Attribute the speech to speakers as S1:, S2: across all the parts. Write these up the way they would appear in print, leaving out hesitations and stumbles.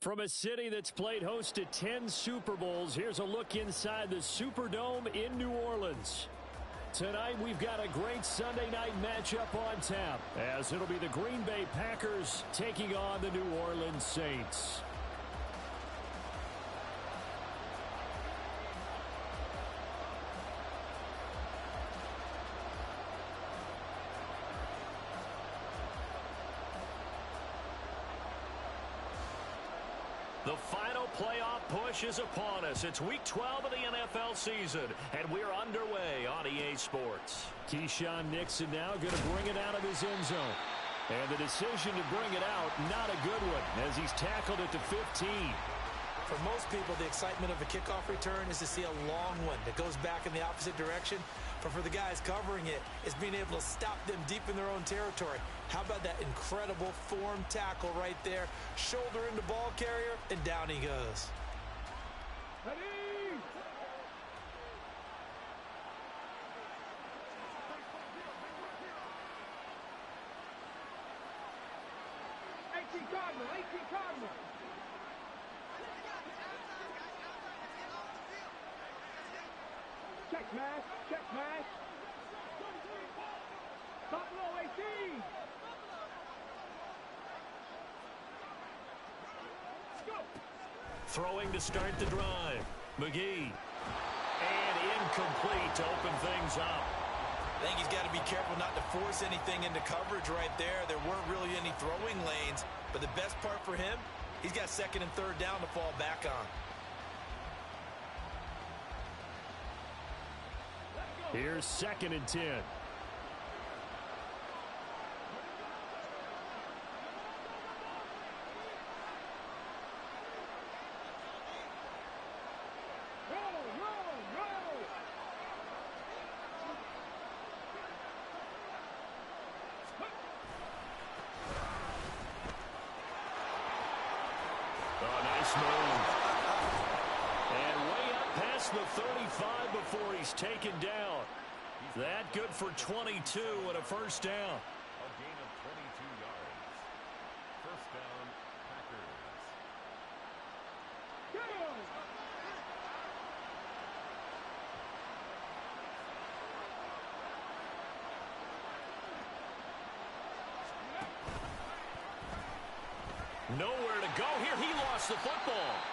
S1: From a city that's played host to 10 Super Bowls, here's a look inside the Superdome in New Orleans. Tonight, we've got a great Sunday night matchup on tap, as it'll be the Green Bay Packers taking on the New Orleans Saints. The final playoff push is upon us. It's Week 12 of the NFL season, and we're underway on EA Sports. Keyshawn Nixon now going to bring it out of his end zone. And the decision to bring it out, not a good one, as he's tackled it to 15.
S2: For most people, the excitement of a kickoff return is to see a long one that goes back in the opposite direction. But for the guys covering it, it's being able to stop them deep in their own territory. How about that incredible form tackle right there? Shoulder into ball carrier, and down he goes.
S3: Ready? Cardinal, 18 Cardinal. Check smash, check smash. Buffalo 18. Go.
S1: Throwing to start the drive. McGee. And incomplete to open things up.
S2: I think he's got to be careful not to force anything into coverage right there. There weren't really any throwing lanes. But the best part for him, he's got second and third down to fall back on.
S1: Here's 2nd and 10. The 35 before he's taken down. That good for 22 and a first down.
S4: A gain of 22 yards. First down, Packers.
S3: Go!
S1: Nowhere to go here. He lost the football.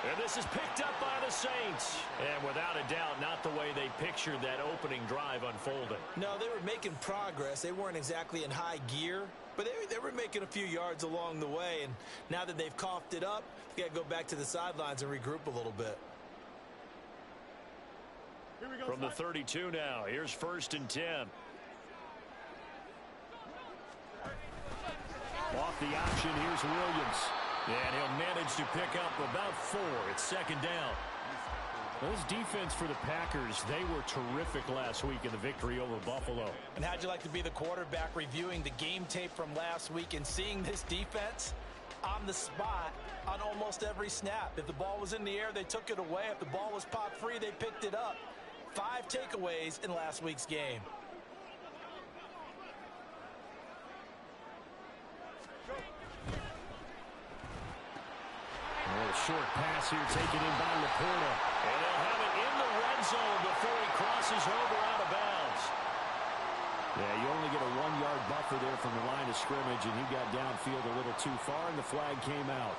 S1: And this is picked up by the Saints. And without a doubt, not the way they pictured that opening drive unfolding.
S2: No, they were making progress. They weren't exactly in high gear, but they were making a few yards along the way. And now that they've coughed it up, they got to go back to the sidelines and regroup a little bit.
S3: Here we go,
S1: from the 32 now, here's 1st and 10. Off the option, here's Williams. And he'll manage to pick up about 4. It's 2nd down. Those defense for the Packers, they were terrific last week in the victory over Buffalo.
S2: And how'd you like to be the quarterback reviewing the game tape from last week and seeing this defense on the spot on almost every snap? If the ball was in the air, they took it away. If the ball was popped free, they picked it up. 5 takeaways in last week's game.
S1: Short pass here taken in by Laporta. And they'll have it in the red zone before he crosses over out of bounds. Yeah, you only get a 1-yard buffer there from the line of scrimmage, and he got downfield a little too far, and the flag came out.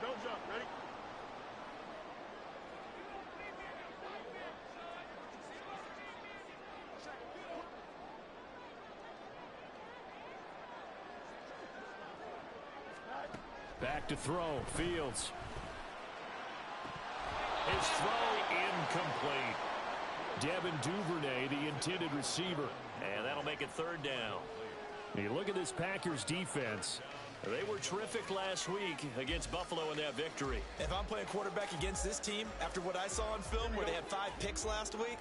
S3: Don't jump. Ready?
S1: Back to throw. Fields. His throw incomplete. Devin Duvernay, the intended receiver. And that'll make it 3rd down. You look at this Packers defense. They were terrific last week against Buffalo in that victory.
S2: If I'm playing quarterback against this team, after what I saw on film where they had 5 picks last week,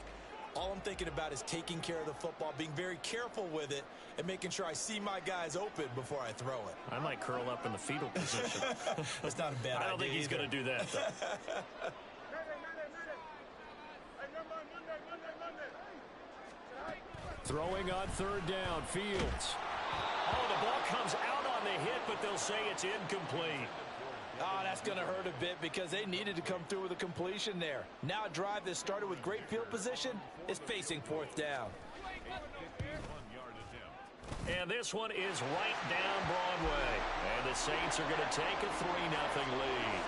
S2: all I'm thinking about is taking care of the football, being very careful with it, and making sure I see my guys open before I throw it.
S1: I might curl up in the fetal position.
S2: That's not a bad idea.
S1: I don't think he's going to do that, though. Throwing on 3rd down, Fields. Oh, the the ball comes out on the hit, but they'll say it's incomplete.
S2: Oh, that's going to hurt a bit because they needed to come through with a completion there. Now a drive that started with great field position is facing fourth down.
S1: And this one is right down Broadway. And the Saints are going to take a 3-0 lead.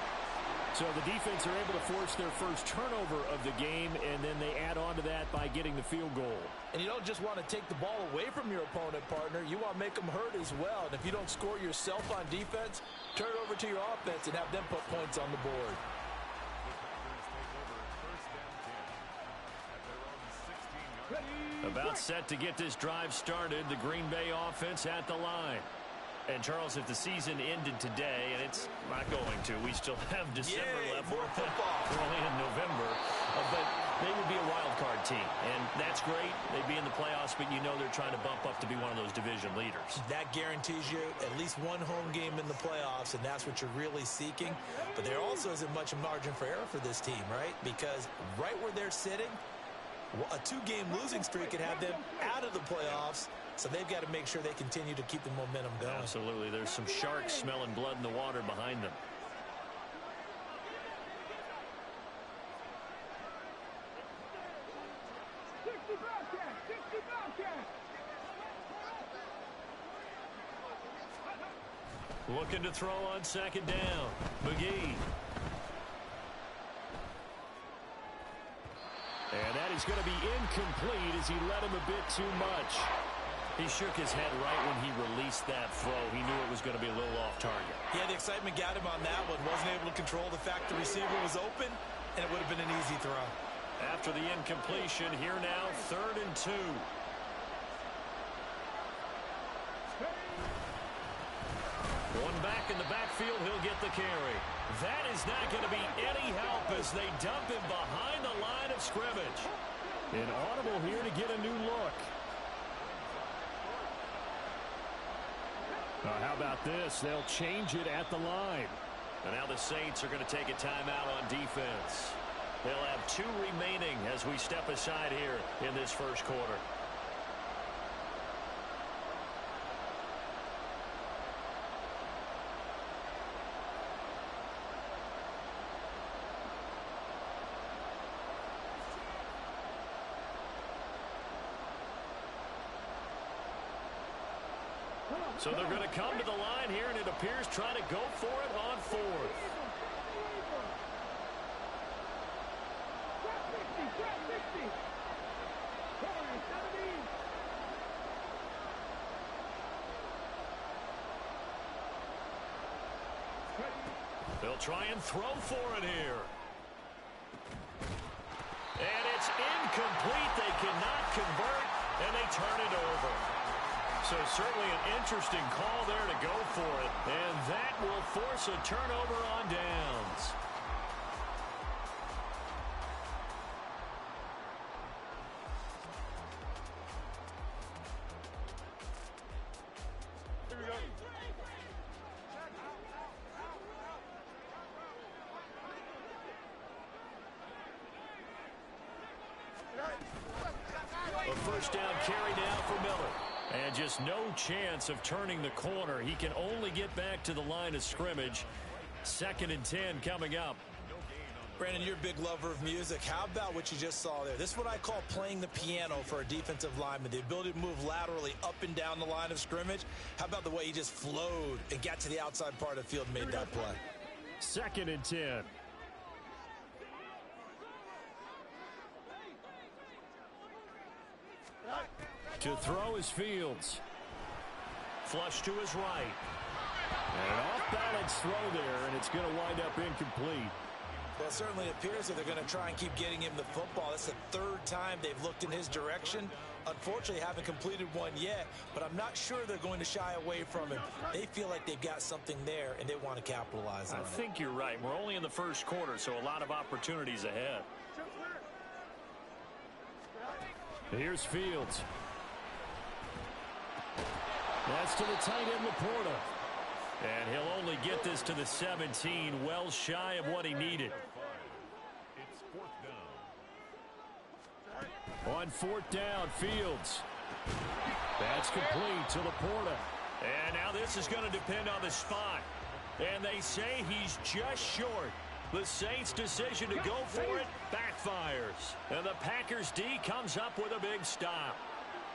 S5: So the defense are able to force their first turnover of the game, and then they add on to that by getting the field goal.
S2: And you don't just want to take the ball away from your opponent, partner. You want to make them hurt as well. And if you don't score yourself on defense, turn it over to your offense and have them put points on the board.
S1: About set to get this drive started, the Green Bay offense at the line. And, Charles, if the season ended today, and it's not going to, we still have December left.
S2: More football.
S1: We're only in November. But they would be a wild card team, and that's great. They'd be in the playoffs, but you know they're trying to bump up to be one of those division leaders.
S2: That guarantees you at least one home game in the playoffs, and that's what you're really seeking. But there also isn't much margin for error for this team, right? Because right where they're sitting, a 2-game losing streak could have them out of the playoffs. So they've got to make sure they continue to keep the momentum going.
S1: Absolutely. There's some sharks smelling blood in the water behind them. Looking to throw on second down. McGee. And that is going to be incomplete as he led him a bit too much. He shook his head right when he released that throw. He knew it was going to be a little off target.
S2: Yeah, the excitement got him on that one. Wasn't able to control the fact the receiver was open, and it would have been an easy throw.
S1: After the incompletion, here now, 3rd and 2. One back in the backfield, he'll get the carry. That is not going to be any help as they dump him behind the line of scrimmage.
S5: An audible here to get a new look. How about this? They'll change it at the line.
S1: And now the Saints are going to take a timeout on defense. They'll have 2 remaining as we step aside here in this first quarter. So they're going to come to the line here, and it appears trying to go for it on 4th. They'll try and throw for it here. And it's incomplete. They cannot convert, and they turn it over. So certainly an interesting call there to go for it. And that will force a turnover on downs.
S3: Here we go.
S1: A first down carry now for Miller. And just no chance of turning the corner. He can only get back to the line of scrimmage. 2nd and 10 coming up.
S2: Brandon, you're a big lover of music. How about what you just saw there? This is what I call playing the piano for a defensive lineman. The ability to move laterally up and down the line of scrimmage. How about the way he just flowed and got to the outside part of the field and made that play?
S5: 2nd and 10.
S1: To throw is Fields. Flush to his right.
S5: And an off-balance throw there, and it's going to wind up incomplete.
S2: Well, it certainly appears that they're going to try and keep getting him the football. That's the 3rd time they've looked in his direction. Unfortunately, haven't completed one yet, but I'm not sure they're going to shy away from him. They feel like they've got something there, and they want to capitalize on it.
S1: I think you're right. We're only in the first quarter, so a lot of opportunities ahead.
S5: Here's Fields. That's to the tight end, Laporta.
S1: And he'll only get this to the 17, well shy of what he needed.
S4: It's 4th down.
S5: On 4th down, Fields. That's complete to Laporta.
S1: And now this is going to depend on the spot. And they say he's just short. The Saints' decision to go for it backfires. And the Packers D comes up with a big stop.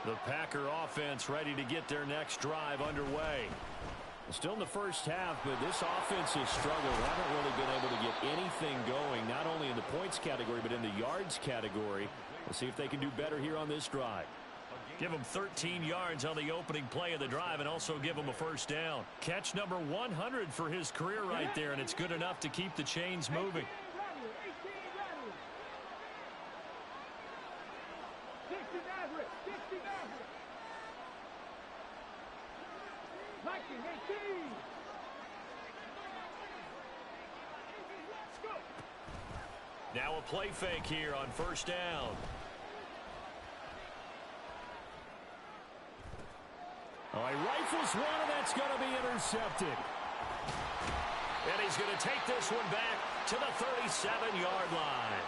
S1: The Packer offense ready to get their next drive underway. Still in the first half, but this offense has struggled. Haven't really been able to get anything going, not only in the points category, but in the yards category. We'll see if they can do better here on this drive. Give them 13 yards on the opening play of the drive and also give them a first down. Catch number 100 for his career right there, and it's good enough to keep the chains moving.
S3: 18.
S1: Now a play fake here on first down. Oh, he rifles one, and that's going to be intercepted. And he's going to take this one back to the 37-yard line.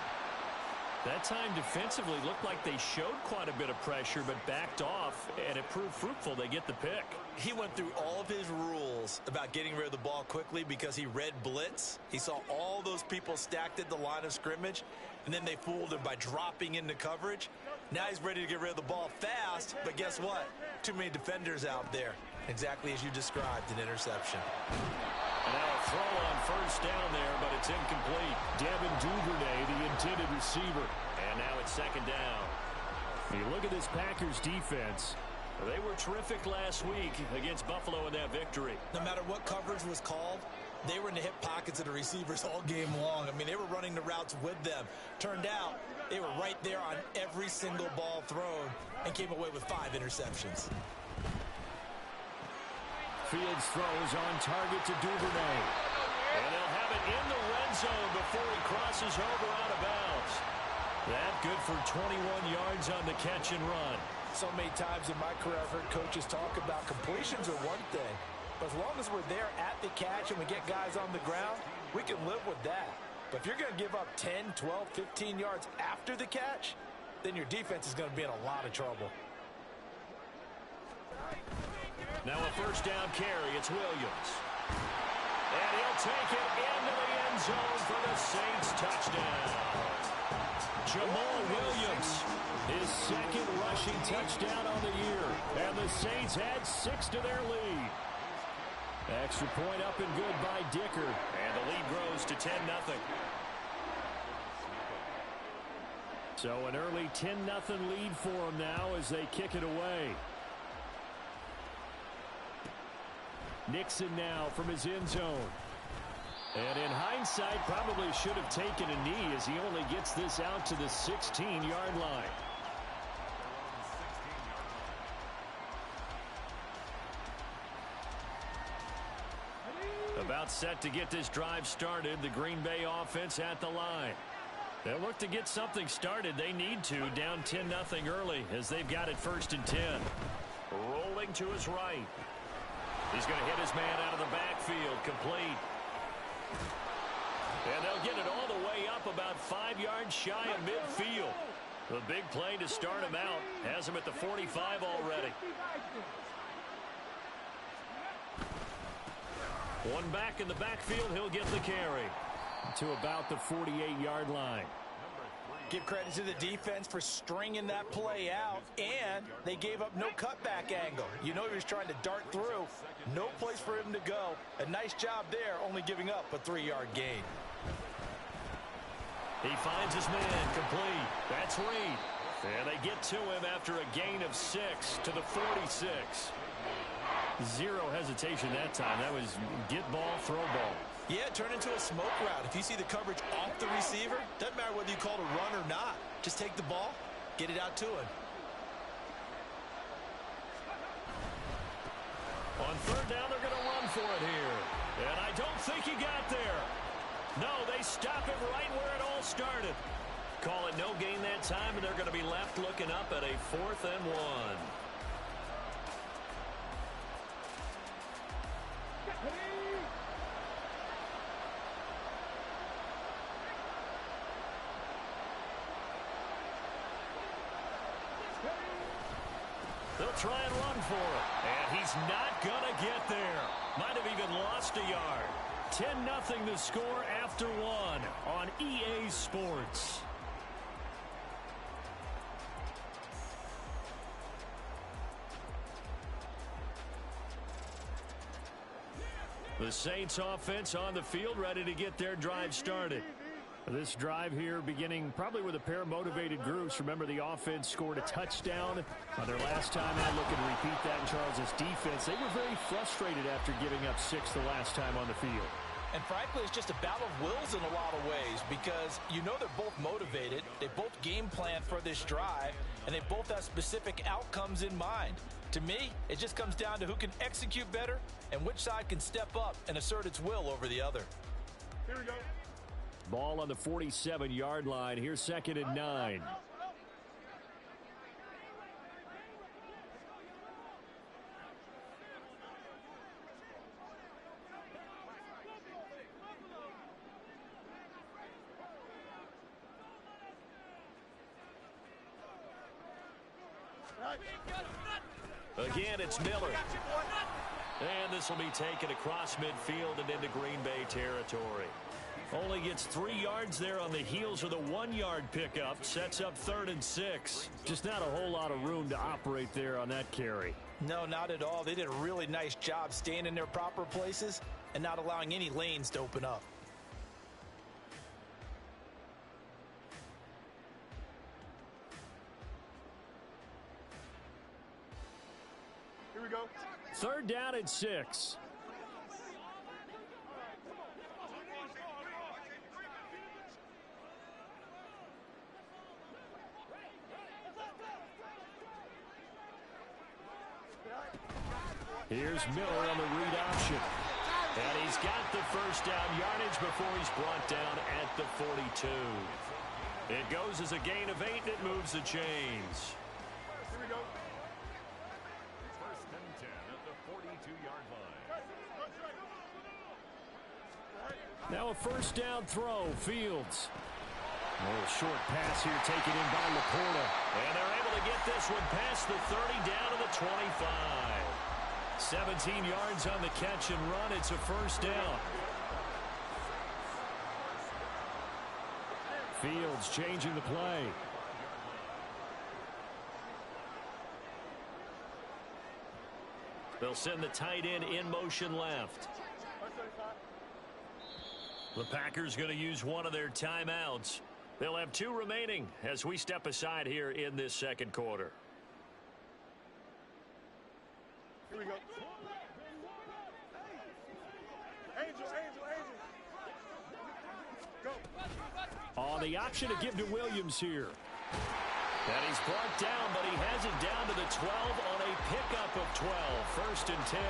S1: That time defensively looked like they showed quite a bit of pressure but backed off, and it proved fruitful. They get the pick.
S2: He went through all of his rules about getting rid of the ball quickly because he read blitz. He saw all those people stacked at the line of scrimmage, and then they fooled him by dropping into coverage. Now he's ready to get rid of the ball fast, but guess what? Too many defenders out there. Exactly as you described, an interception.
S1: And now a throw on first down there, but it's incomplete. Devin Duvernay, the intended receiver. And now it's second down. You look at this Packers defense. They were terrific last week against Buffalo in that victory.
S2: No matter what coverage was called, they were in the hip pockets of the receivers all game long. I mean, they were running the routes with them. Turned out, they were right there on every single ball thrown and came away with 5 interceptions.
S1: Fields throws on target to Duvernay. And they'll have it in the red zone before he crosses over out of bounds. That good for 21 yards on the catch and run.
S2: So many times in my career I've heard coaches talk about completions are one thing. But as long as we're there at the catch and we get guys on the ground, we can live with that. But if you're going to give up 10, 12, 15 yards after the catch, then your defense is going to be in a lot of trouble.
S1: Now a first down carry. It's Williams. And he'll take it into the end zone for the Saints touchdown. Jamal Williams, his second rushing touchdown on the year. And the Saints add 6 to their lead. Extra point up and good by Dicker. And the lead grows to 10-0. So an early 10-0 lead for them now as they kick it away. Nixon now from his end zone. And in hindsight, probably should have taken a knee as he only gets this out to the 16-yard line. About set to get this drive started. The Green Bay offense at the line. They'll look to get something started. They need to. Down 10-0 early as they've got it 1st and 10. Rolling to his right. He's going to hit his man out of the backfield. Complete. And they'll get it all the way up about 5 yards shy of midfield. The big play to start him out. Has him at the 45 already. One back in the backfield. He'll get the carry to about the 48-yard line.
S2: Give credit to the defense for stringing that play out, and they gave up no cutback angle. You know he was trying to dart through. No place for him to go. A nice job there, only giving up a 3-yard gain.
S1: He finds his man complete. That's Reed. And they get to him after a gain of 6 to the 46. Zero hesitation that time. That was get ball, throw ball.
S2: Yeah, turn into a smoke route. If you see the coverage off the receiver, doesn't matter whether you call it a run or not. Just take the ball, get it out to him.
S1: On 3rd down, they're going to run for it here. And I don't think he got there. No, they stop it right where it all started. Call it no gain that time, and they're going to be left looking up at a 4th and 1. They'll try and run for it. And he's not going to get there. Might have even lost a yard. 10-0 the score after one on EA Sports. The Saints offense on the field, ready to get their drive started. This drive here beginning probably with a pair of motivated groups. Remember, the offense scored a touchdown on their last time out. Looking to repeat that in Charles' defense. They were very frustrated after giving up 6 the last time on the field.
S2: And frankly, it's just a battle of wills in a lot of ways because you know they're both motivated. They both game plan for this drive, and they both have specific outcomes in mind. To me, it just comes down to who can execute better and which side can step up and assert its will over the other.
S3: Here we go.
S5: Ball on the 47-yard line. Here's 2nd and 9.
S1: Again, it's Miller. And this will be taken across midfield and into Green Bay territory. Only gets 3 yards there on the heels of the 1-yard pickup. Sets up 3rd and 6.
S5: Just not a whole lot of room to operate there on that carry.
S2: No, not at all. They did a really nice job staying in their proper places and not allowing any lanes to open up.
S3: Here we go.
S5: 3rd down and 6. Here's Miller on the read option.
S1: And he's got the first down yardage before he's brought down at the 42. It goes as a gain of 8, and it moves the chains.
S3: Here we go.
S4: First and 10 at the 42-yard line.
S5: Now a first down throw. Fields. A little short pass here taken in by Laporta.
S1: And they're able to get this one past the 30 down to the 25. 17 yards on the catch and run. It's a first down.
S5: Fields changing the play.
S1: They'll send the tight end in motion left. The Packers going to use one of their timeouts. They'll have 2 remaining as we step aside here in this second quarter.
S3: Here we go. Angel. Go.
S5: On the option to give to Williams here.
S1: And he's brought down, but he has it down to the 12 on a pickup of 12. 1st and 10.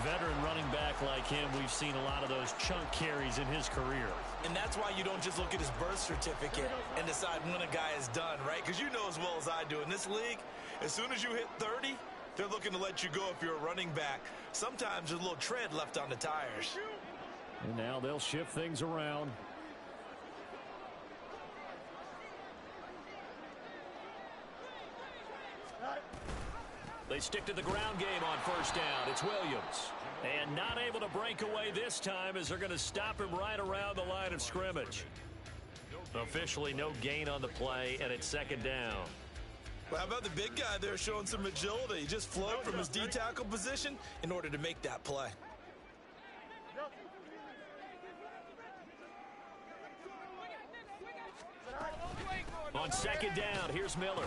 S5: Veteran running back like him, we've seen a lot of those chunk carries in his career.
S2: And that's why you don't just look at his birth certificate and decide when a guy is done, right? Because you know as well as I do, in this league, as soon as you hit 30, they're looking to let you go if you're a running back. Sometimes there's a little tread left on the tires.
S5: And now they'll shift things around.
S1: They stick to the ground game on first down. It's Williams. And not able to break away this time as they're going to stop him right around the line of scrimmage. Officially no gain on the play, and it's 2nd down.
S2: Well, how about the big guy there showing some agility? He just flowed from his D-tackle position in order to make that play.
S1: On 2nd down, here's Miller.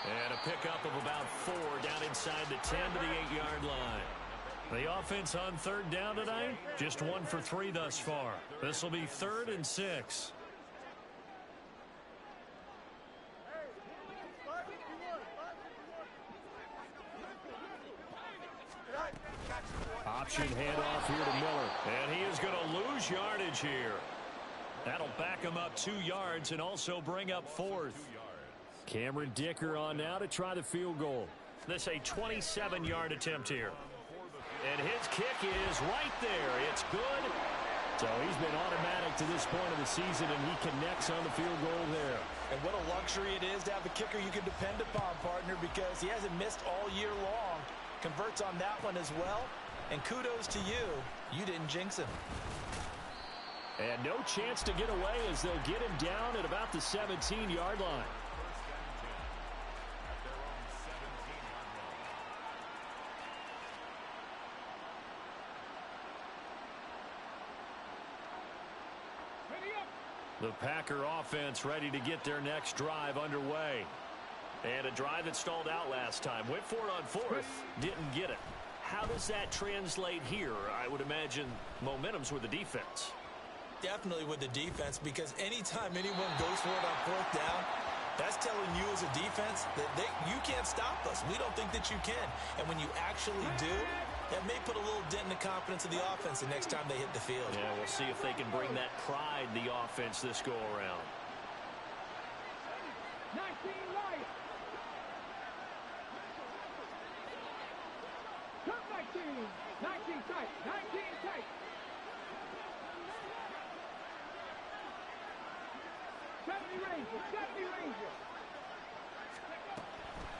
S1: And a pickup of about 4 down inside the 10 to the 8-yard line. The offense on 3rd down tonight, just 1 for 3 thus far. This will be 3rd and 6.
S5: Option handoff here to Miller.
S1: And he is going to lose yardage here. That'll back him up 2 yards and also bring up 4th.
S5: Cameron Dicker on now to try the field goal.
S1: This a 27-yard attempt here. And his kick is right there. It's good
S5: So he's been automatic to this point of the season, and he connects on the field goal there.
S2: And what a luxury it is to have a kicker you can depend upon, partner, because he hasn't missed all year long. Converts on that one as well. And kudos to you. You didn't jinx him.
S5: And no chance to get away as they'll get him down at about the 17-yard line.
S1: The Packer offense ready to get their next drive underway. And a drive that stalled out last time. Went for it on fourth. Didn't get it. How does that translate here? I would imagine momentum's with the defense.
S2: Definitely with the defense, because anytime anyone goes for it on fourth down, that's telling you as a defense that you can't stop us. We don't think that you can. And when you actually do, that may put a little dent in the confidence of the offense the next time they hit the field.
S1: Yeah, we'll see if they can bring that pride in the offense this go-around.
S3: 19 right. Come 19. 19 tight. 19 tight. 70 Ranger. 70 Ranger.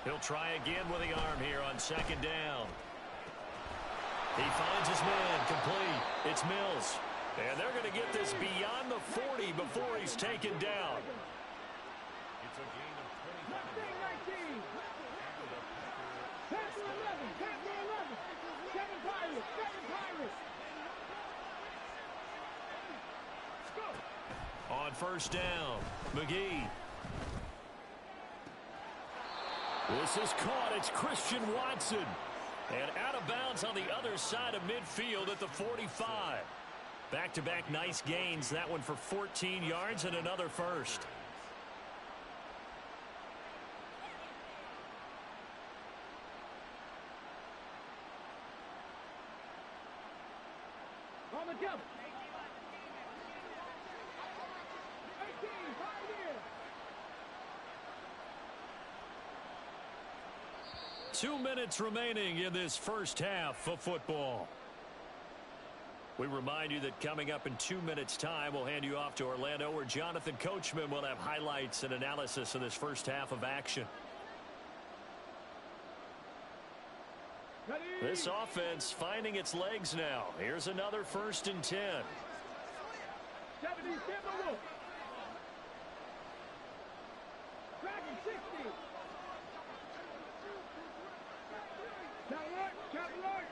S1: He'll try again with the arm here on second down. He finds his man complete. It's Mills. And they're going to get this beyond the 40 before he's taken down.
S4: It's a gain of 25
S3: 19.
S4: yards.
S3: Panther 11. Panther 11. 7 Pirates. 7 Pirates. Go.
S1: On first down, McGee. This is caught. It's Christian Watson. And out of bounds on the other side of midfield at the 45. Back-to-back nice gains. That one for 14 yards and another first.
S3: On the jump. 18. 5 years.
S1: 2 minutes remaining in this first half of football. We remind you that coming up in 2 minutes' time, we'll hand you off to Orlando, where Jonathan Coachman will have highlights and analysis of this first half of action.
S3: Ready.
S1: This offense finding its legs now. Here's another 1st and 10.
S3: 70. Timberwolf. Dragon 60. Cadillac.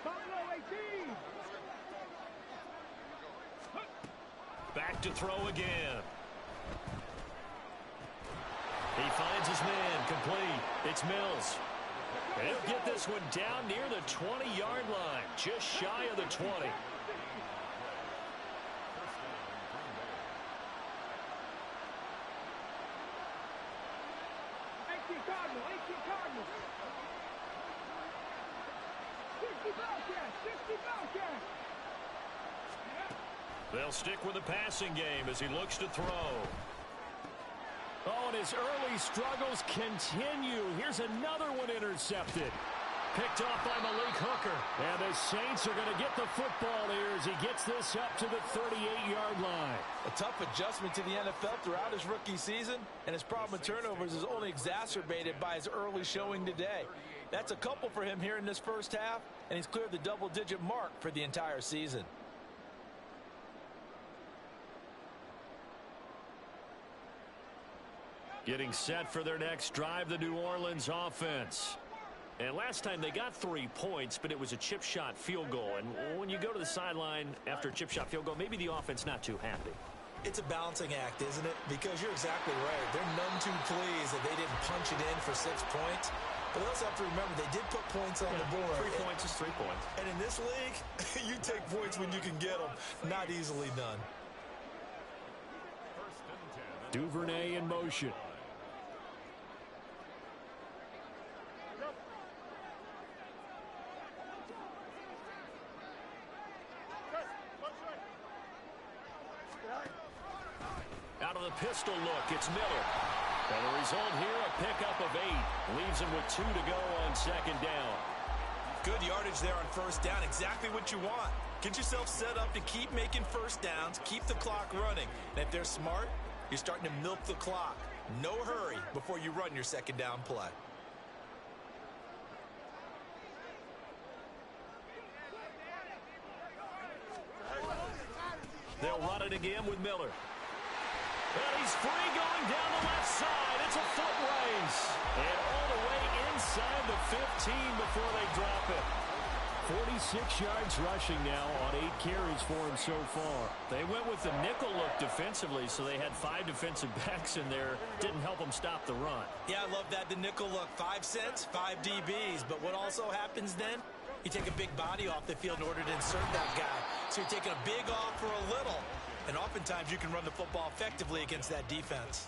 S3: Buffalo 18.
S1: Back to throw again. He finds his man complete. It's Mills. And he'll get this one down near the 20-yard line, just shy of the 20.
S3: 18 Cardinals. 18 Cardinals. 60 Bellcats. 60 Bellcats.
S1: They'll stick with the passing game as he looks to throw. Oh, and his early struggles continue. Here's another one intercepted. Picked off by Malik Hooker. And the Saints are going to get the football here as he gets this up to the 38-yard line.
S2: A tough adjustment to the NFL throughout his rookie season, and his problem with turnovers is only exacerbated by his early showing today. That's a couple for him here in this first half, and he's cleared the double-digit mark for the entire season.
S1: Getting set for their next drive, the New Orleans offense. And last time they got 3 points, but it was a chip shot field goal. And when you go to the sideline after a chip shot field goal, maybe the offense not too happy.
S2: It's a balancing act, isn't it? Because you're exactly right. They're none too pleased that they didn't punch it in for 6 points. But they also have to remember they did put points on the board.
S1: 3 points is 3 points.
S2: And in this league, you take points when you can get them. Not easily done.
S5: Duvernay in motion.
S1: Out of the pistol look, it's Miller. And the result here, a pickup of 8. Leaves him with 2 to go on second down.
S2: Good yardage there on first down. Exactly what you want. Get yourself set up to keep making first downs, keep the clock running. And if they're smart, you're starting to milk the clock. No hurry before you run your second down play.
S1: They'll run it again with Miller. And he's free going down the left side. It's a foot race. And all the way inside the 15 before they drop it.
S5: 46 yards rushing now on 8 carries for him so far.
S1: They went with the nickel look defensively, so they had 5 defensive backs in there. Didn't help them stop the run.
S2: Yeah, I love that, the nickel look. 5 cents, 5 DBs. But what also happens then? You take a big body off the field in order to insert that guy. So you're taking a big off for a little. And oftentimes you can run the football effectively against that defense.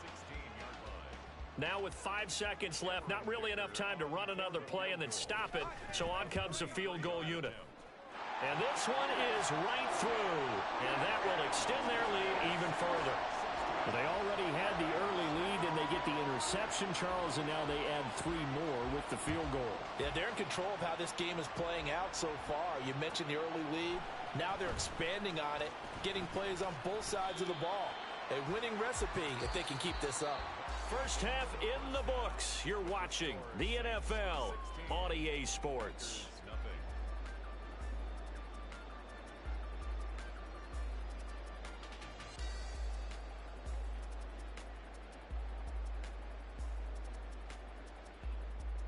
S1: Now with 5 seconds left, not really enough time to run another play and then stop it. So on comes the field goal unit. And this one is right through. And that will extend their lead even further.
S5: Well, they already had the early lead, and they get the interception, Charles, and now they add 3 more with the field goal.
S2: Yeah, they're in control of how this game is playing out so far. You mentioned the early lead. Now they're expanding on it, getting plays on both sides of the ball. A winning recipe if they can keep this up.
S1: First half in the books. You're watching the NFL on EA Sports.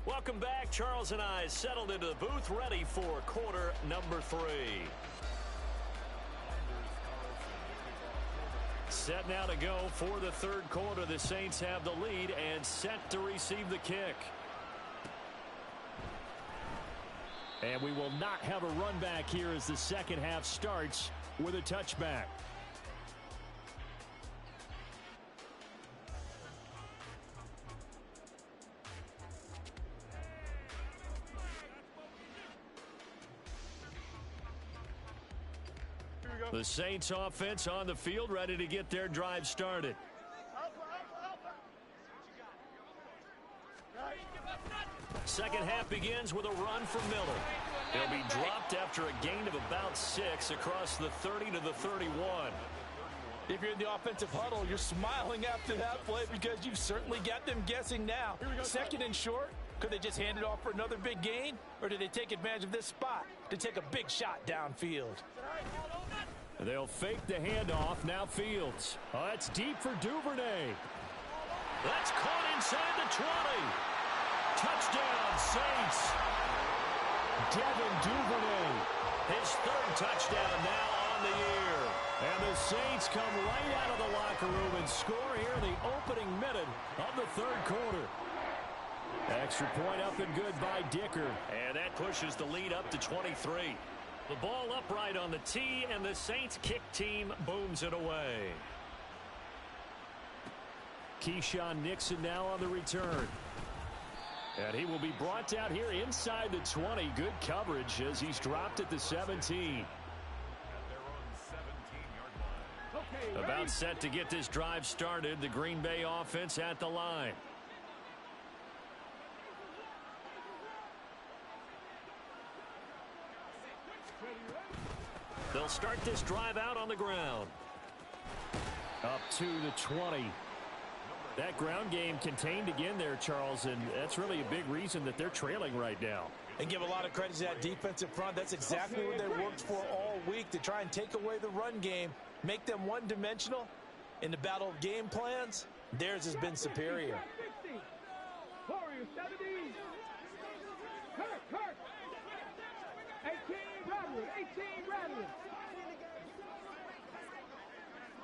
S1: Welcome back. Charles and I settled into the booth, ready for quarter number 3. Set now to go for the third quarter. The Saints have the lead and set to receive the kick.
S5: And we will not have a run back here as the second half starts with a touchback.
S1: The Saints offense on the field, ready to get their drive started. Second half begins with a run from Miller. He'll be dropped after a gain of about 6 across the 30 to the 31.
S2: If you're in the offensive huddle, you're smiling after that play because you've certainly got them guessing now. Second and short, could they just hand it off for another big gain? Or did they take advantage of this spot to take a big shot downfield?
S5: They'll fake the handoff. Now Fields. Oh, that's deep for Duvernay.
S1: That's caught inside the 20. Touchdown, Saints.
S5: Devin Duvernay.
S1: His 3rd touchdown now on the year.
S5: And the Saints come right out of the locker room and score here in the opening minute of the 3rd quarter. Extra point up and good by Dicker.
S1: And that pushes the lead up to 23. The ball upright on the tee, and the Saints kick team booms it away.
S5: Keyshawn Nixon now on the return. And he will be brought down here inside the 20. Good coverage as he's dropped at the 17.
S1: About set to get this drive started. The Green Bay offense at the line. They'll start this drive out on the ground.
S5: Up to the 20. That ground game contained again there, Charles, and that's really a big reason that they're trailing right now.
S2: And give a lot of credit to that defensive front. That's exactly what they worked for all week, to try and take away the run game, make them one-dimensional. In the battle of game plans, theirs has been superior.
S3: Warriors 70. Kirk. 18 Bradley. 18 Bradley.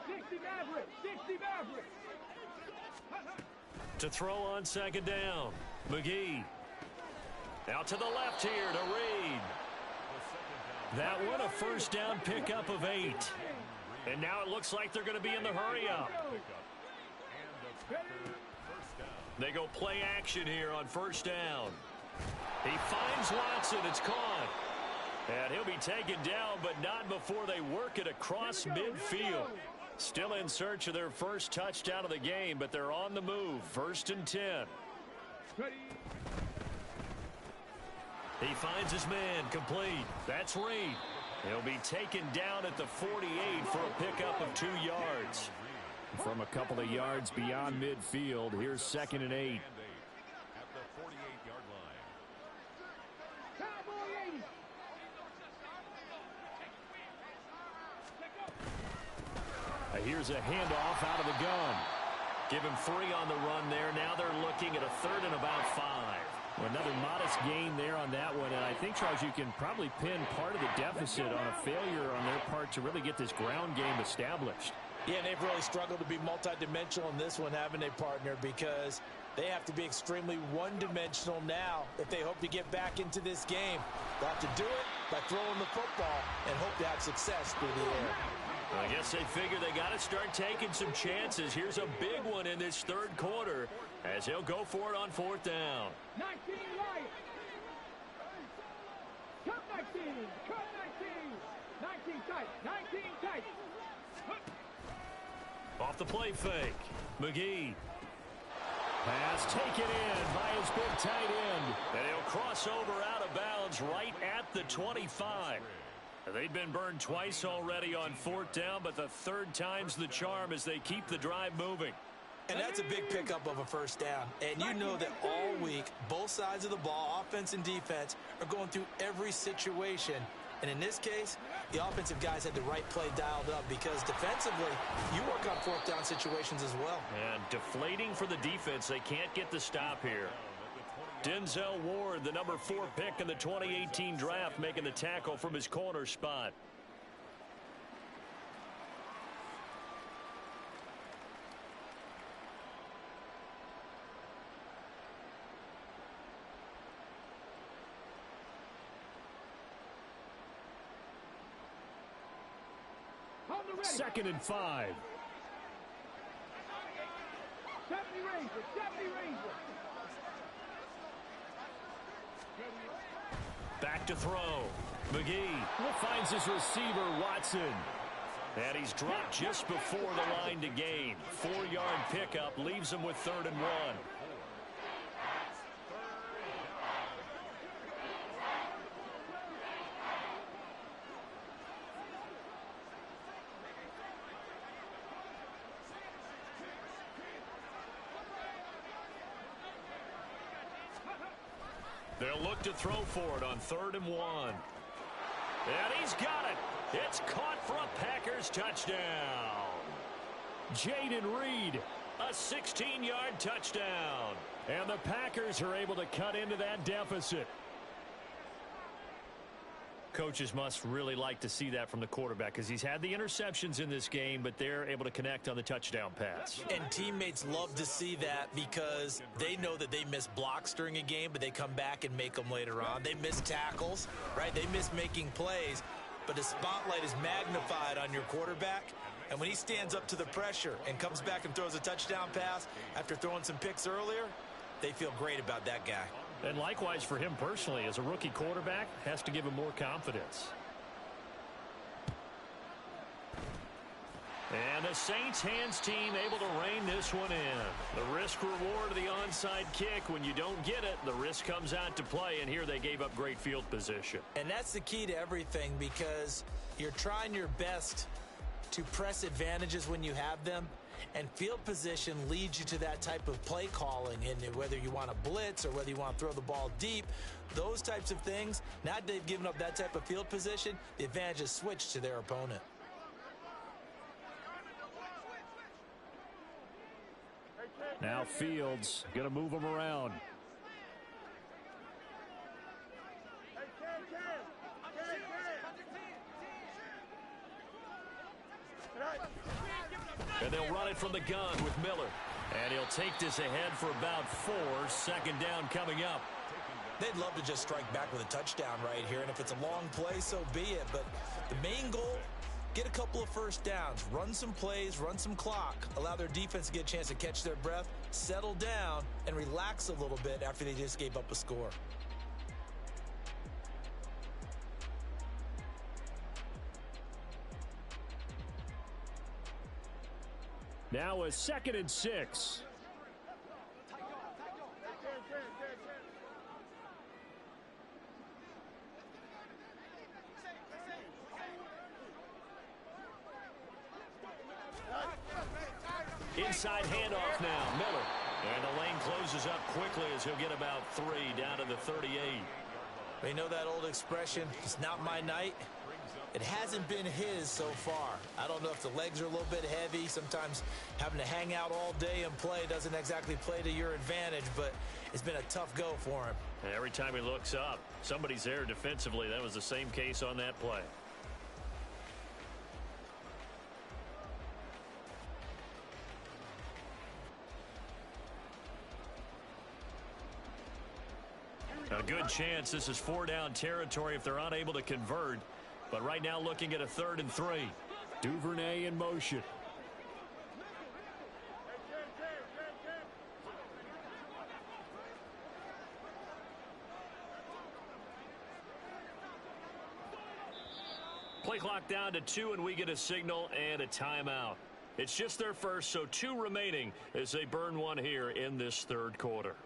S3: 60 Maverick. 60 Maverick.
S1: To throw on second down. McGee. Out to the left here to Reed. That one a first down pickup of 8. And now it looks like they're going to be in the hurry up. They go play action here on first down. He finds Watson. It's caught. And he'll be taken down, but not before they work it across midfield. Still in search of their first touchdown of the game, but they're on the move. 1st and 10. He finds his man complete. That's Reed. He'll be taken down at the 48 for a pickup of 2 yards.
S5: From a couple of yards beyond midfield, here's 2nd and 8.
S4: At the 48-yard line.
S3: Cowboy 80.
S5: Here's a handoff out of the gun.
S1: Give him 3 on the run there. Now they're looking at a 3rd and about 5.
S5: Well, another modest gain there on that one. And I think, Charles, you can probably pin part of the deficit on a failure on their part to really get this ground game established.
S2: Yeah, and they've really struggled to be multidimensional in this one, having a partner, because they have to be extremely one-dimensional now if they hope to get back into this game. They'll have to do it by throwing the football and hope to have success through the air.
S1: I guess they figure they got to start taking some chances. Here's a big one in this 3rd quarter as he'll go for it on 4th down.
S3: 19 right. Cut 19. Cut 19. 19 tight. 19 tight.
S1: Off the play fake. McGee.
S5: Pass taken in by his big tight end.
S1: And he'll cross over out of bounds right at the 25. They've been burned twice already on 4th down, but the 3rd time's the charm as they keep the drive moving.
S2: And that's a big pickup of a 1st down. And you know that all week, both sides of the ball, offense and defense, are going through every situation. And in this case, the offensive guys had the right play dialed up because defensively, you work on 4th down situations as well.
S1: And deflating for the defense. They can't get the stop here. Denzel Ward, the number 4 pick in the 2018 draft, making the tackle from his corner spot.
S3: On the ready.
S5: 2nd and 5.
S3: 70 Ranger. 70 Ranger.
S1: Back to throw. McGee.
S5: Finds his receiver, Watson.
S1: And he's dropped just before the line to gain. 4-yard pickup leaves him with 3rd and 1. They'll look to throw for it on 3rd and 1. And he's got it. It's caught for a Packers touchdown.
S5: Jaden Reed.
S1: A 16-yard touchdown.
S5: And the Packers are able to cut into that deficit.
S1: Coaches must really like to see that from the quarterback because he's had the interceptions in this game, but they're able to connect on the touchdown pass.
S2: And teammates love to see that because they know that they miss blocks during a game, but they come back and make them later on. They miss tackles, right? They miss making plays, but the spotlight is magnified on your quarterback. And when he stands up to the pressure and comes back and throws a touchdown pass after throwing some picks earlier, they feel great about that guy.
S1: And likewise for him personally, as a rookie quarterback, has to give him more confidence. And the Saints hands team able to rein this one in. The risk reward of the onside kick. When you don't get it, the risk comes out to play, and here they gave up great field position.
S2: And that's the key to everything because you're trying your best to press advantages when you have them. And field position leads you to that type of play calling, and whether you want to blitz or whether you want to throw the ball deep, those types of things. Now that they've given up that type of field position, the advantage is switched to their opponent.
S5: Now Fields going to move him around.
S1: And they'll run it from the gun with Miller. And he'll take this ahead for about 4. 2nd down coming up.
S2: They'd love to just strike back with a touchdown right here, and if it's a long play, so be it. But the main goal, get a couple of 1st downs, run some plays, run some clock, allow their defense to get a chance to catch their breath, settle down, and relax a little bit after they just gave up a score.
S5: Now a 2nd and 6.
S1: inside handoff now. Miller. And the lane closes up quickly as he'll get about 3 down to the 38.
S2: You know that old expression, it's not my night? It hasn't been his so far. I don't know if the legs are a little bit heavy. Sometimes having to hang out all day and play doesn't exactly play to your advantage, but it's been a tough go for him.
S1: And every time he looks up, somebody's there defensively. That was the same case on that play. A good chance this is 4-down territory if they're unable to convert. But right now looking at a 3rd and 3.
S5: Duvernay in motion.
S1: Play clock down to 2, and we get a signal and a timeout. It's just their first, so 2 remaining as they burn one here in this 3rd quarter.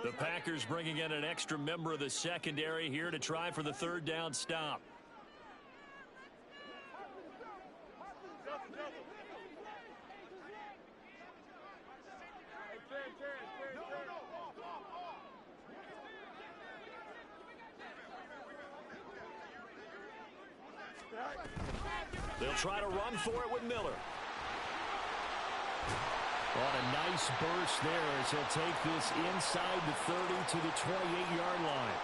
S1: The Packers bringing in an extra member of the secondary here to try for the 3rd down stop. They'll try to run for it with Miller.
S5: What a nice burst there as he'll take this inside the 30 to the 28-yard line.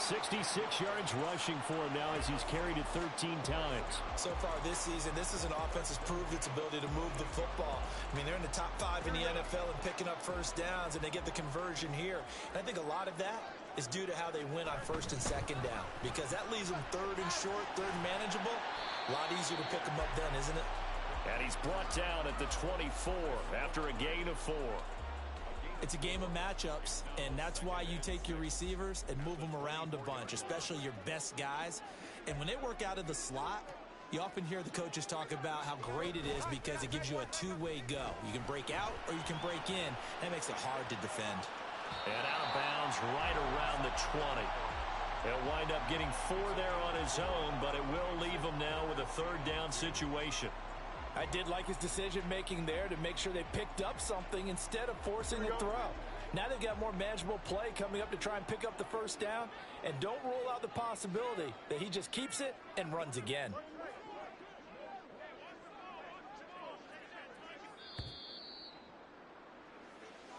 S5: 66 yards rushing for him now as he's carried it 13 times.
S2: So far this season, this is an offense that's proved its ability to move the football. I mean, they're in the top 5 in the NFL and picking up first downs, and they get the conversion here. And I think a lot of that is due to how they win on 1st and 2nd down, because that leaves them 3rd and short, 3rd and manageable. A lot easier to pick them up then, isn't it?
S1: And he's brought down at the 24 after a gain of 4.
S2: It's a game of matchups, and that's why you take your receivers and move them around a bunch, especially your best guys. And when they work out of the slot, you often hear the coaches talk about how great it is because it gives you a 2-way go. You can break out or you can break in. That makes it hard to defend.
S1: And out of bounds right around the 20. He'll wind up getting 4 there on his own, but it will leave him now with a 3rd down situation.
S2: I did like his decision-making there to make sure they picked up something instead of forcing a throw. Now they've got more manageable play coming up to try and pick up the 1st down, and don't rule out the possibility that he just keeps it and runs again.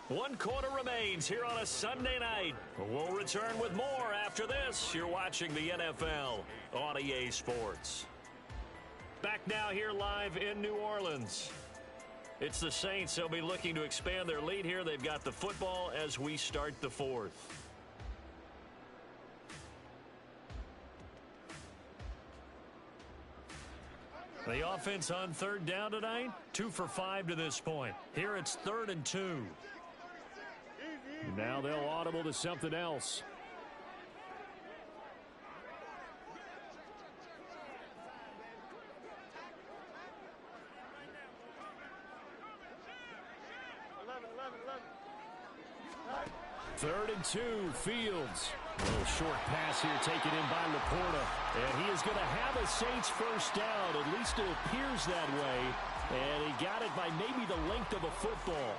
S1: One quarter remains here on a Sunday night. We'll return with more after this. You're watching the NFL on EA Sports. Back now here live in New Orleans. It's the Saints. They'll be looking to expand their lead here. They've got the football as we start the 4th. The offense on 3rd down tonight, 2 for 5 to this point. Here it's 3rd and 2.
S5: Now they'll audible to something else. Third and 2, Fields. A little short pass here taken in by Laporta. And he is going to have a Saints 1st down. At least it appears that way. And he got it by maybe the length of a football.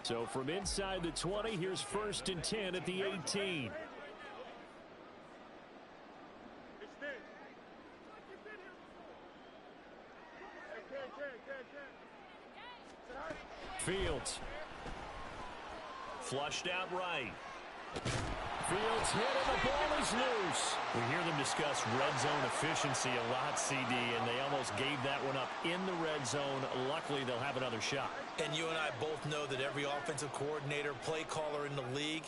S5: So from inside the 20, here's 1st and 10 at the 18. Fields.
S1: Flushed out right.
S5: Fields hit and the ball is loose.
S1: We hear them discuss red zone efficiency a lot, CD, and they almost gave that one up in the red zone. Luckily, they'll have another shot.
S2: And you and I both know that every offensive coordinator, play caller in the league,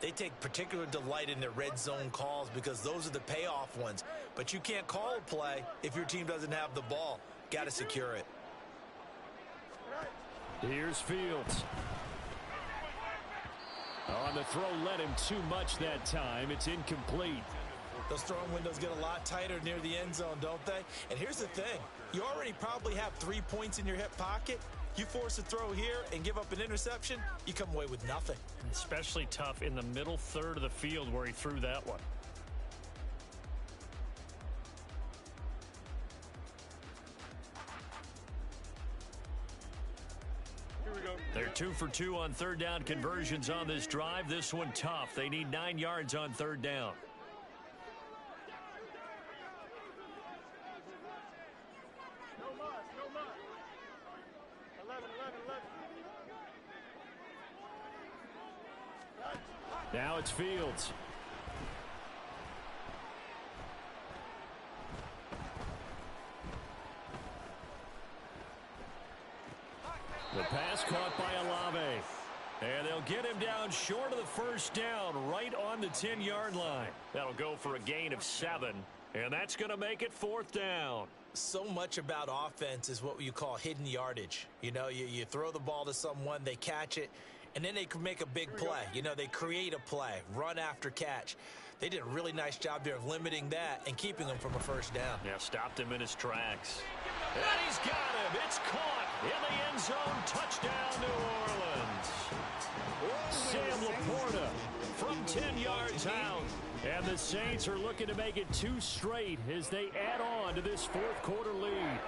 S2: they take particular delight in their red zone calls because those are the payoff ones. But you can't call a play if your team doesn't have the ball. Got to secure it.
S5: Here's Fields. On the throw, led him too much that time. It's incomplete.
S2: Those throwing windows get a lot tighter near the end zone, don't they? And here's the thing. You already probably have 3 points in your hip pocket. You force a throw here and give up an interception, you come away with nothing.
S5: Especially tough in the middle third of the field where he threw that one. They're 2 for 2 on third down conversions on this drive. This one tough. They need 9 yards on third down. Now it's Fields. The pass caught by Olave. And they'll get him down short of the first down, right on the 10-yard line. That'll go for a gain of 7, and that's going to make it 4th down.
S2: So much about offense is what you call hidden yardage. You know, you throw the ball to someone, they catch it, and then they can make a big play. You know, they create a play, run after catch. They did a really nice job there of limiting that and keeping him from a first down.
S5: Yeah, stopped him in his tracks. And he's got him. It's caught in the end zone. Touchdown, New Orleans. Sam Laporta from 10 yards out. And the Saints are looking to make it 2 straight as they add on to this 4th quarter lead.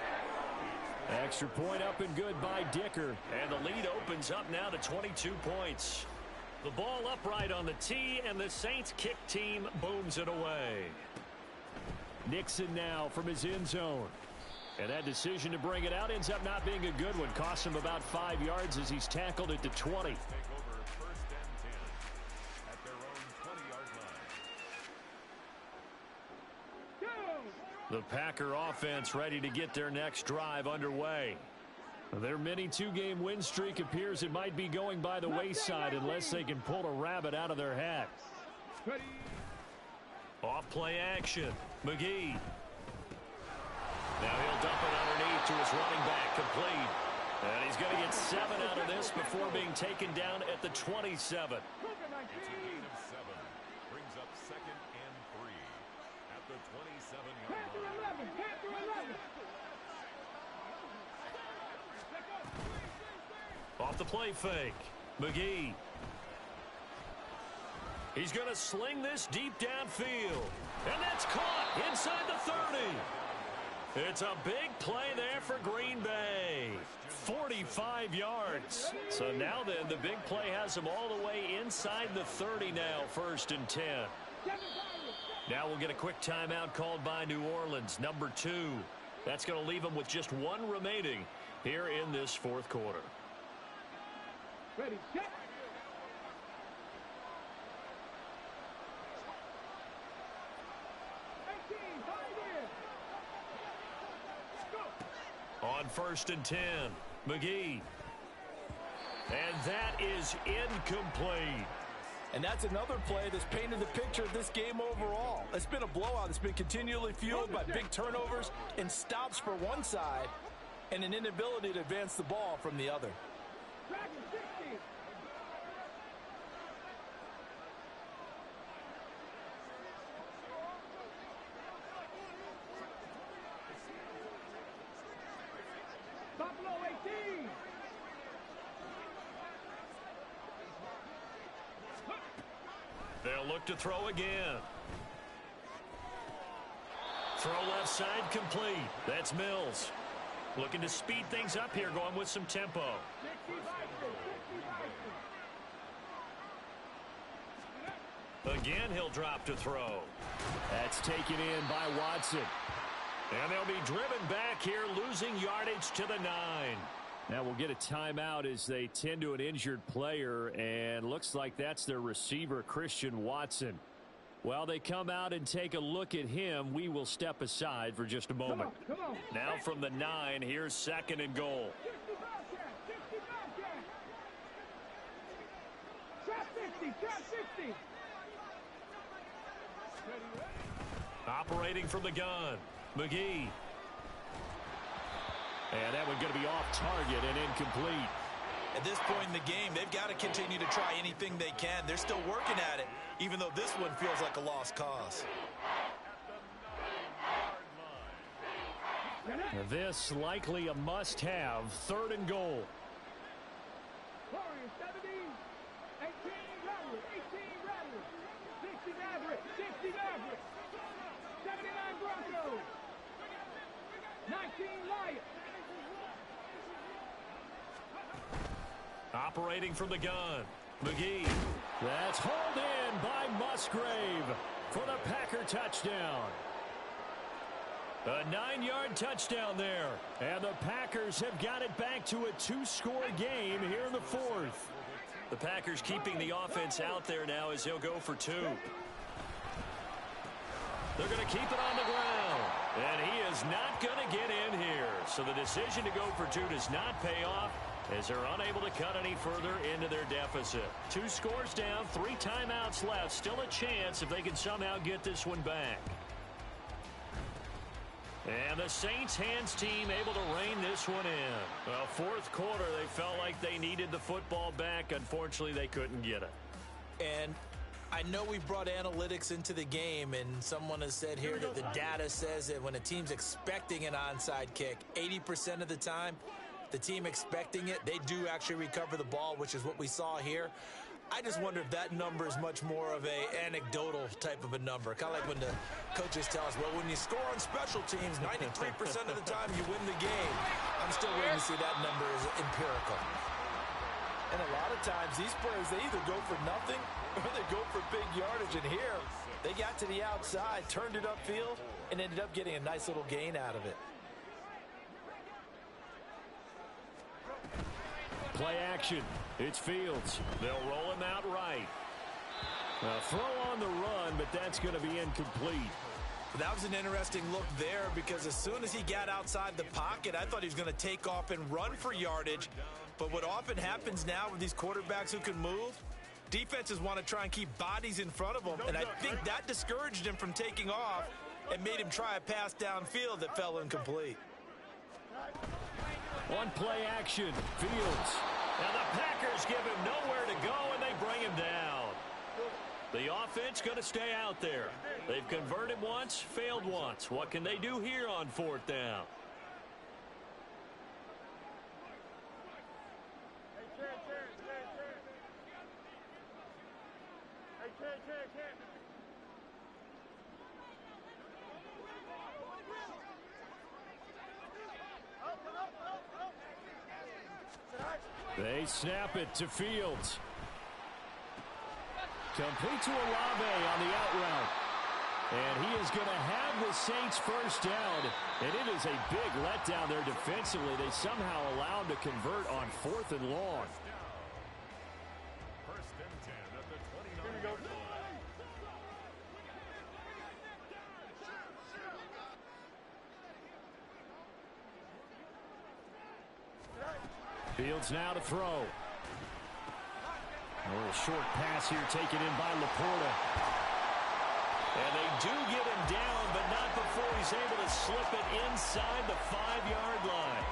S5: Extra point up and good by Dicker. And the lead opens up now to 22 points. The ball upright on the tee, and the Saints kick team booms it away. Nixon now from his end zone. And that decision to bring it out ends up not being a good one. Costs him about 5 yards as he's tackled it to 20.
S4: Take over 1st and 10 at their own 20-yard line.
S5: The Packer offense ready to get their next drive underway. Their mini 2-game win streak appears it might be going by the wayside unless they can pull a rabbit out of their hat. Off play action. McGee. Now he'll dump it underneath to his running back, complete. And he's going to get 7 out of this before being taken down at the 27.
S4: It's a gain of 7. Brings up 2nd and 3 at the 27-yard line.
S5: Off the play fake. McGee. He's going to sling this deep downfield. And that's caught inside the 30. It's a big play there for Green Bay. 45 yards. So now then, the big play has him all the way inside the 30 now, 1st and 10. Now we'll get a quick timeout called by New Orleans, number 2. That's going to leave them with just 1 remaining here in this 4th quarter.
S3: Ready, set.
S5: On 1st and 10, McGee. And that is incomplete.
S6: And that's another play that's painted the picture of this game overall. It's been a blowout. It's been continually fueled by big turnovers and stops for one side and an inability to advance the ball from the other.
S3: Buffalo 18.
S5: They'll look to throw again. Throw left side complete. That's Mills. Looking to speed things up here, going with some tempo. Again, he'll drop to throw. That's taken in by Watson. And they'll be driven back here, losing yardage to the 9. Now we'll get a timeout as they tend to an injured player, and looks like that's their receiver, Christian Watson. While they come out and take a look at him, we will step aside for just a moment.
S3: Come on.
S5: Now from the 9, here's 2nd and goal.
S3: 50.
S5: Operating from the gun, McGee. And that one going to be off target and incomplete.
S2: At this point in the game, they've got to continue to try anything they can. They're still working at it, even though this one feels like a lost cause.
S5: This likely a must-have, 3rd and goal.
S3: Warriors 70, 18 Rattlers, 18 Rattlers, 60 Mavericks, 60 Mavericks, 79 Broncos, 19 Lions.
S1: Operating from the gun, McGee.
S5: That's hauled in by Musgrave for the Packer touchdown. A 9-yard touchdown there. And the Packers have got it back to a 2-score game here in the 4th.
S1: The Packers keeping the offense out there now as they'll go for 2. They're going to keep it on the ground. And he is not going to get in here. So the decision to go for 2 does not pay off, as they're unable to cut any further into their deficit. 2 scores down, 3 timeouts left. Still a chance if they can somehow get this one back. And the Saints hands team able to rein this one in. Well, 4th quarter, they felt like they needed the football back. Unfortunately, they couldn't get it.
S2: And I know we brought analytics into the game, and someone has said here that the data says that when a team's expecting an onside kick, 80% of the time, the team expecting it, they do actually recover the ball, which is what we saw here. I just wonder if that number is much more of a anecdotal type of a number. Kind of like when the coaches tell us, well, when you score on special teams, 93% of the time you win the game. I'm still waiting to see that number is empirical.
S6: And a lot of times, these players, they either go for nothing or they go for big yardage. And here, they got to the outside, turned it upfield, and ended up getting a nice little gain out of it.
S5: Play action. It's Fields.
S1: They'll roll him out right.
S5: A throw on the run, but that's going to be incomplete.
S2: That was an interesting look there, because as soon as he got outside the pocket, I thought he was going to take off and run for yardage. But what often happens now with these quarterbacks who can move, defenses want to try and keep bodies in front of them. And I think that discouraged him from taking off and made him try a pass downfield that fell incomplete.
S5: On play action, Fields.
S1: Now the Packers give him nowhere to go, and they bring him down. The offense going to stay out there. They've converted once, failed once. What can they do here on 4th down?
S5: They snap it to Fields. Complete to Olave on the out route. And he is going to have the Saints first down. And it is a big letdown there defensively. They somehow allowed to convert on 4th and long.
S4: First and 10 at the 29-yard line.
S5: Fields now to throw. A little short pass here taken in by Laporta.
S1: And they do get him down, but not before he's able to slip it inside the 5-yard line.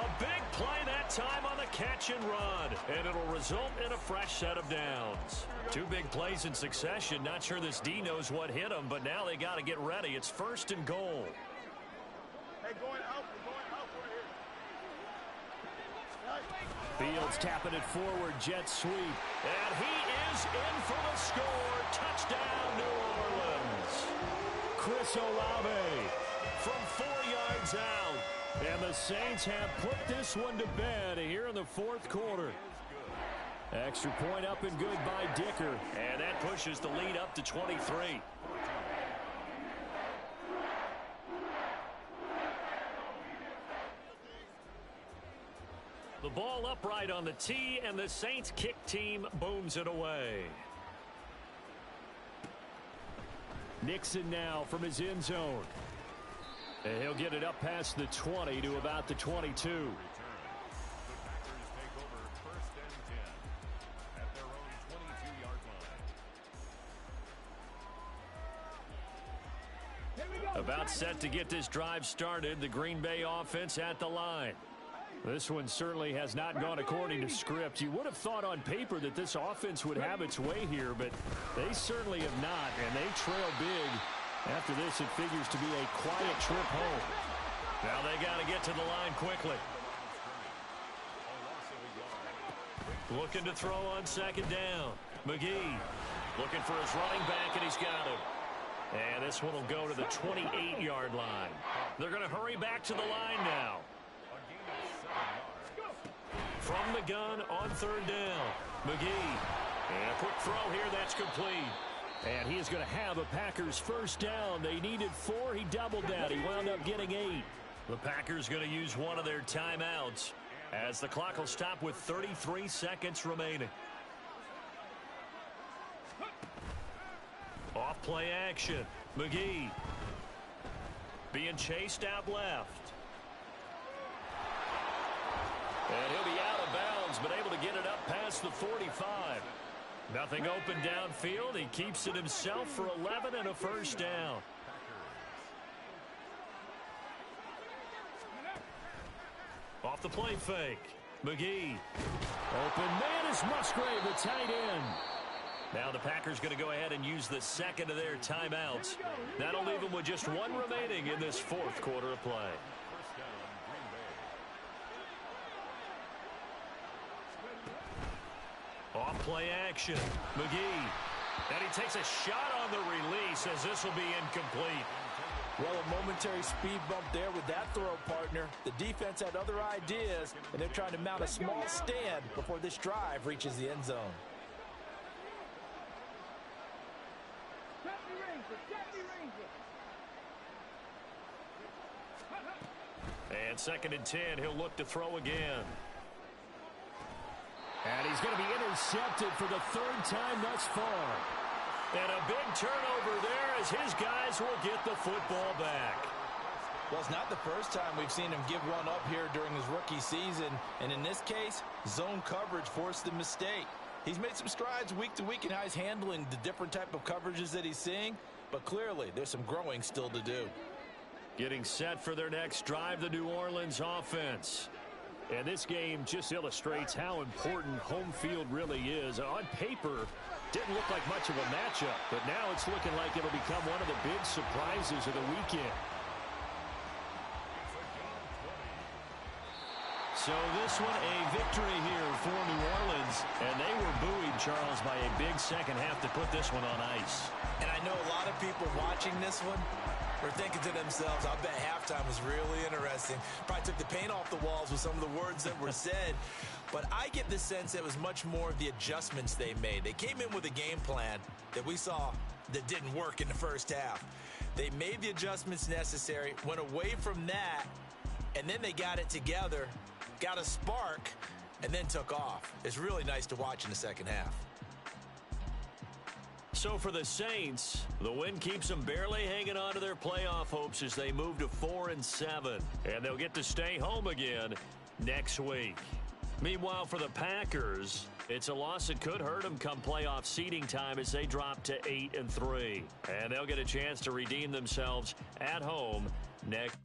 S1: A big play that time on the catch and run, and it'll result in a fresh set of downs. 2 big plays in succession. Not sure this D knows what hit him, but now they got to get ready. It's 1st and goal.
S3: Hey, going out right here.
S5: Fields tapping it forward, jet sweep.
S1: And he is in for the score. Touchdown, New Orleans.
S5: Chris Olave
S1: From 4 yards out.
S5: And the Saints have put this one to bed here in the 4th quarter. Extra point up and good by Dicker.
S1: And that pushes the lead up to 23. The ball upright on the tee, and the Saints kick team booms it away.
S5: Nixon now from his end zone. And he'll get it up past the 20 to about the 22.
S1: About set to get this drive started. The Green Bay offense at the line.
S5: This one certainly has not gone according to script. You would have thought on paper that this offense would have its way here, but they certainly have not, and they trail big. After this, it figures to be a quiet trip home.
S1: Now they got to get to the line quickly. Looking to throw on second down. McGee looking for his running back, and he's got him. And this one will go to the 28-yard line. They're going to hurry back to the line now. From the gun on third down. McGee. And a quick throw here. That's complete.
S5: And he is going to have a Packers first down. They needed 4. He doubled that. He wound up getting 8.
S1: The Packers going to use one of their timeouts as the clock will stop with 33 seconds remaining. Off play action. McGee being chased out left. And he'll be out of bounds, but able to get it up past the 45. Nothing open downfield. He keeps it himself for 11 and a first down. Off the play fake. McGee.
S5: Open man is Musgrave, the tight end.
S1: Now the Packers going to go ahead and use the second of their timeouts. That'll leave them with just one remaining in this fourth quarter of play. Off play action. McGee. And he takes a shot on the release as this will be incomplete.
S6: Well, a momentary speed bump there with that throw, partner. The defense had other ideas, and they're trying to mount a small stand before this drive reaches the end zone.
S1: And second and 10, he'll look to throw again.
S5: And he's going to be intercepted for the third time thus far.
S1: And a big turnover there as his guys will get the football back.
S6: Well, it's not the first time we've seen him give one up here during his rookie season. And in this case, zone coverage forced the mistake. He's made some strides week to week in how he's handling the different type of coverages that he's seeing. But clearly, there's some growing still to do.
S1: Getting set for their next drive, the New Orleans offense.
S5: And this game just illustrates how important home field really is. On paper, didn't look like much of a matchup, but now it's looking like it'll become one of the big surprises of the weekend.
S1: So this one a victory here for New Orleans, and they were buoyed, Charles, by a big second half to put this one on ice.
S2: And I know a lot of people watching this one are thinking to themselves, I bet halftime was really interesting. Probably took the paint off the walls with some of the words that were said. But I get the sense that it was much more of the adjustments they made. They came in with a game plan that we saw that didn't work in the first half. They made the adjustments necessary, went away from that, and then they got it together, got a spark, and then took off. It's really nice to watch in the second half.
S1: So for the Saints, the win keeps them barely hanging on to their playoff hopes as they move to 4-7. And they'll get to stay home again next week. Meanwhile, for the Packers, it's a loss that could hurt them come playoff seeding time as they drop to 8-3. And they'll get a chance to redeem themselves at home next